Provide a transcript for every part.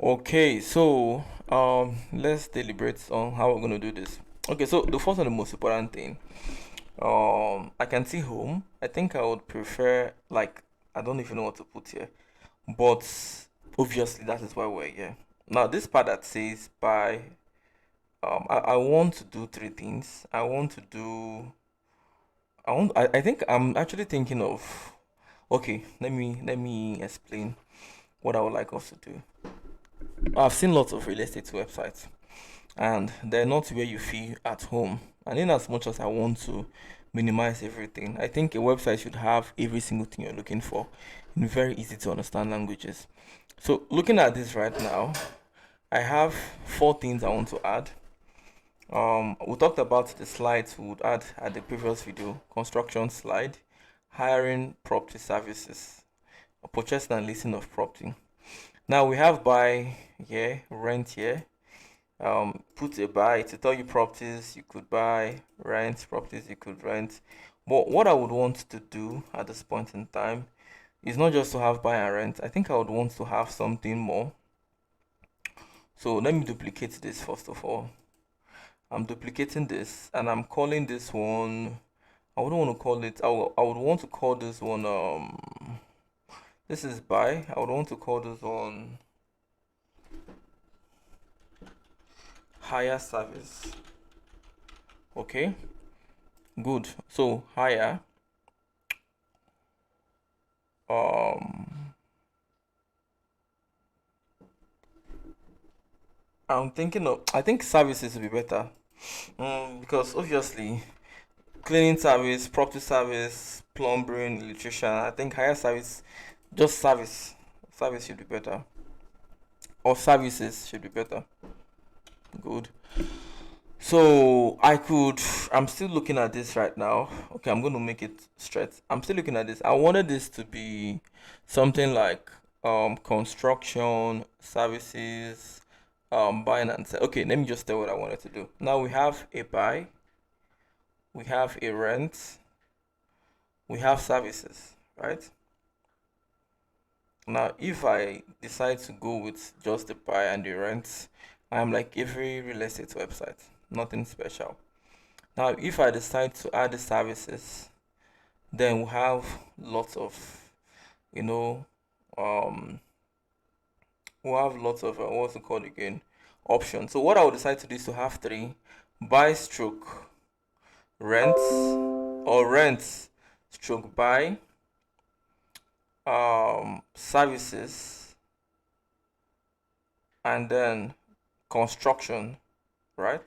Okay, so let's deliberate on how we're gonna do this. Okay, so the first and the most important thing, I can see home. I think I would prefer, like, I don't even know what to put here, but obviously that is why we're here. Now this part that says by, I want to do three things. I think I'm actually thinking of. Okay, let me explain what I would like us to do. I've seen lots of real estate websites, and they're not where you feel at home. And in as much as I want to minimize everything, I think a website should have every single thing you're looking for in very easy to understand languages. So looking at this right now, I have four things I want to add. We talked about the slides we would add at the previous video: construction slide, hiring property services, purchase and leasing of property. Now we have buy here, rent here, put a buy to tell you properties you could buy, rent properties you could rent. But what I would want to do at this point in time is not just to have buy and rent. I think I would want to have something more. So let me duplicate this first of all. I'm duplicating this and I'm calling this one. I wouldn't want to call it. I would want to call this one. This is buy. I would want to call this one hire service. Okay, good. So hire. Um, I'm thinking of. I think services will be better. Because obviously cleaning service, property service, plumbing, electrician. I think higher service, just service should be better, or services should be better. Good. So I could. I'm still looking at this right now. Okay, I'm going to make it straight. I'm still looking at this. I wanted this to be something like construction services, buying and sell. Okay, let me just tell what I wanted to do. Now we have a buy, we have a rent, we have services, right? Now, if I decide to go with just the buy and the rent, I'm like every real estate website, nothing special. Now, if I decide to add the services, then we have lots of, you know, um, we have lots of what's it called again? Options. So what I would decide to do is to have three: buy stroke rent, or rent stroke buy, services, and then construction, right?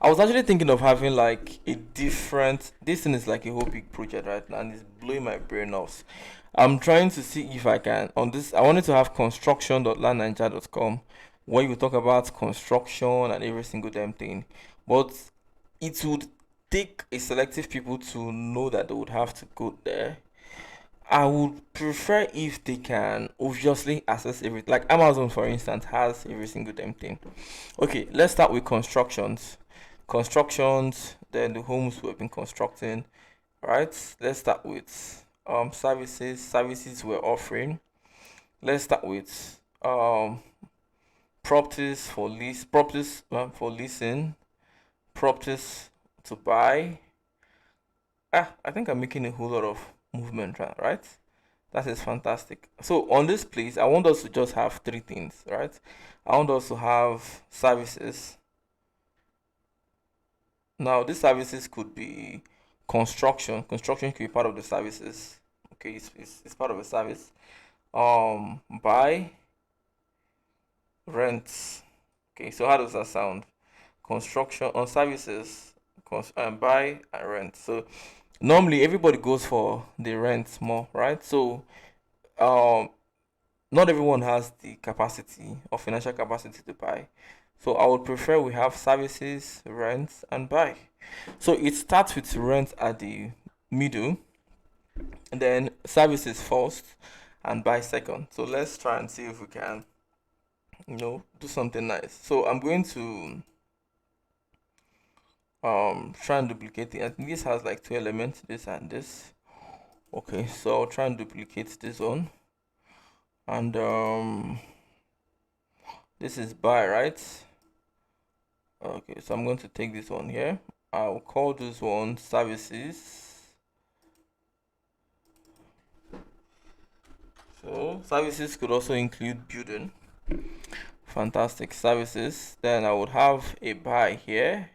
I was actually thinking of having like a different. This thing is like a whole big project right now, and it's blowing my brain off. I'm trying to see if I can on this. I wanted to have construction.land9ja.com where you talk about construction and every single damn thing, but it would take a selective people to know that they would have to go there. I would prefer if they can obviously access everything. Like Amazon, for instance, has every single damn thing. Okay, let's start with constructions. Constructions, then the homes we've been constructing. Right? Let's start with services. Services we're offering. Let's start with properties for lease. Properties for leasing. Properties to buy. I think I'm making a whole lot of movement, right? That is fantastic. So on this place, I want us to just have three things, right? I want us to have services. Now, these services could be construction. Construction could be part of the services. Okay, it's part of a service. Buy, rent. Okay, so how does that sound? Construction on services, buy and rent. So normally everybody goes for the rent more, right? So um not everyone has the capacity or financial capacity to buy. So I would prefer we have services, rent, and buy. So it starts with rent at the middle, and then services first, and buy second. So let's try and see if we can, do something nice. So I'm going to try and duplicate it. I think this has like two elements, this and this. Okay, so I'll try and duplicate this one, and This is buy, right? Okay, so I'm going to take this one here. I'll call this one services. So services could also include building. Fantastic. Services. Then I would have a buy here.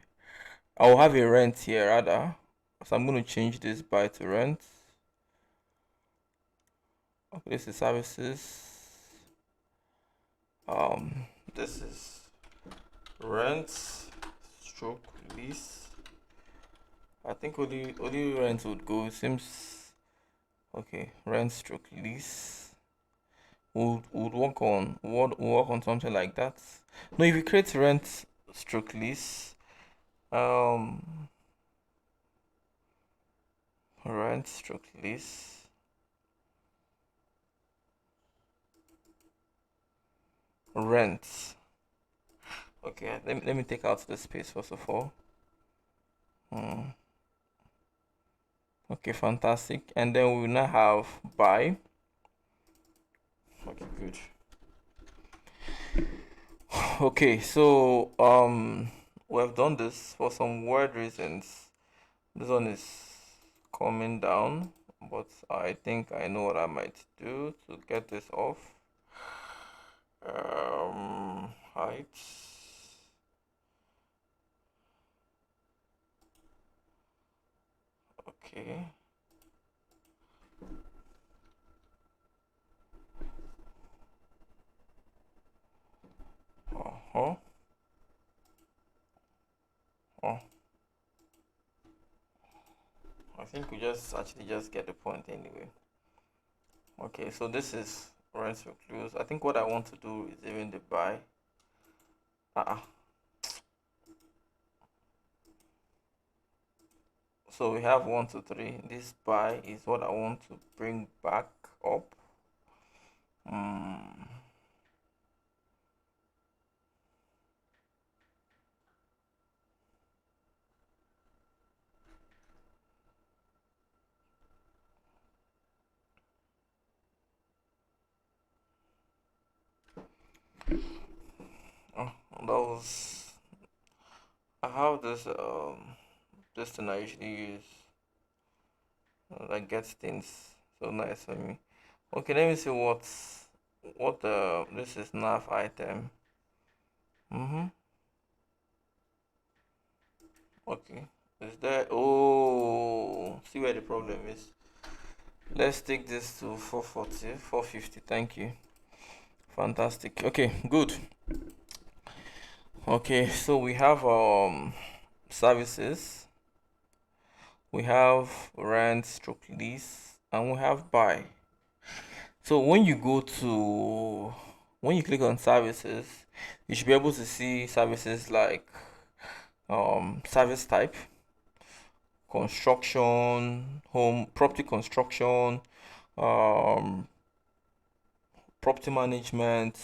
I will have a rent here rather. So I'm going to change this buy to rent. Okay, this is services. This is rent stroke lease. I think only rent would go. Seems okay. Rent stroke lease would work on something like that. No, if you create rent stroke lease, um, rent stroke lease, rent. Okay, let me take out the space first of all. Okay, fantastic. And then we will now have buy. Okay, good. Okay, so we have done this for some weird reasons. This one is coming down, but I think I know what I might do to get this off. Height. Okay. Uh-huh. Oh, I think we just actually just get the point anyway. Okay, so this is rent recluse. I think what I want to do is even the buy. So we have 1, 2, 3. This buy is what I want to bring back up. Oh, those. I have this thing I usually use that gets things so nice for me. Okay, let me see what this is nav item. Okay, is there? Oh, see where the problem is. Let's take this to 440, 450. Thank you. Fantastic. Okay, good. Okay, so we have services, we have rent stroke lease, and we have buy. So when you click on services, you should be able to see services like service type, construction, home property construction, um property management,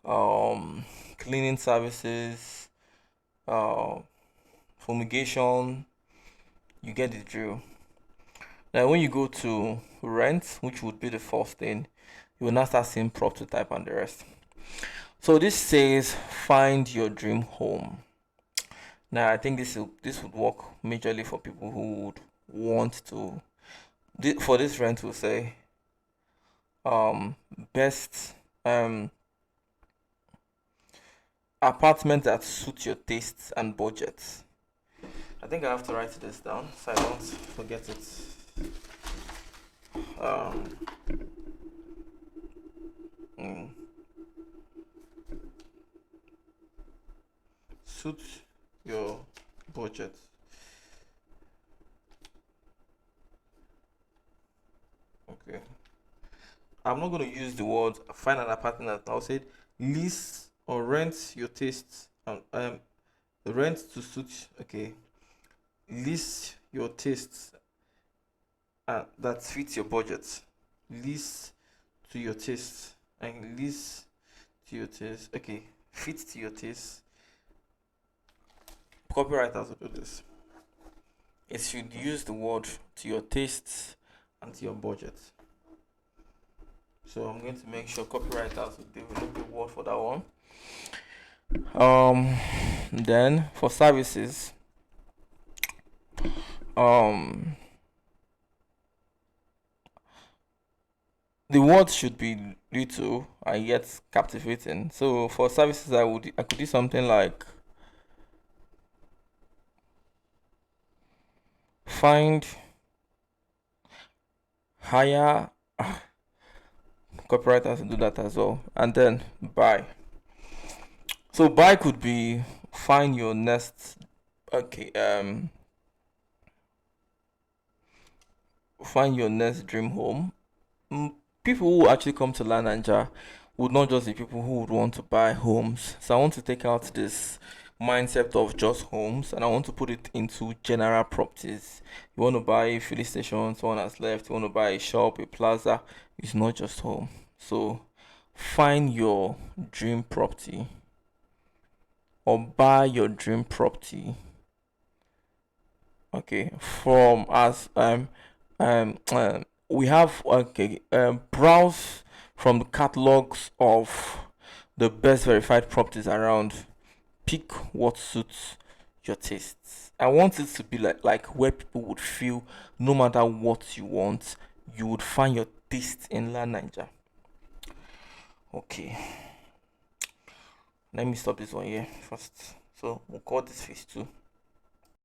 um cleaning services, uh fumigation. You get the drill. Now when you go to rent, which would be the first thing, you will now start seeing property type and the rest. So this says find your dream home. Now I think this would work majorly for people who would want to. For this rent, we'll say best apartment that suits your tastes and budgets. I think I have to write this down so I don't forget it. Um, mm, Suit your budget. Okay. I'm not going to use the word find an apartment. I'll say lease or rent your tastes. Rent to suit. Okay. Lease your tastes that fits your budget. Lease to your taste and lease to your taste. Okay, fit to your taste. Copywriters will do this. It should use the word to your tastes and to your budget. So I'm going to make sure copywriters will develop a word for that one. Then for services, um the words should be little and yet captivating. So for services, I could do something like find, hire. Copyright has to do that as well, and then buy. So buy could be find your next. Okay, find your next dream home. People who actually come to LAND9JA would not just be people who would want to buy homes. So I want to take out this mindset of just homes and I want to put it into general properties. You want to buy a filling station, someone has left, you want to buy a shop, a plaza, it's not just home. So find your dream property or buy your dream property. Okay, from us we have okay browse from the catalogs of the best verified properties around. Pick what suits your tastes. I want it to be like where people would feel no matter what you want, you would find your taste in LAND9JA. Okay, let me stop this one here first. So we'll call this phase 2.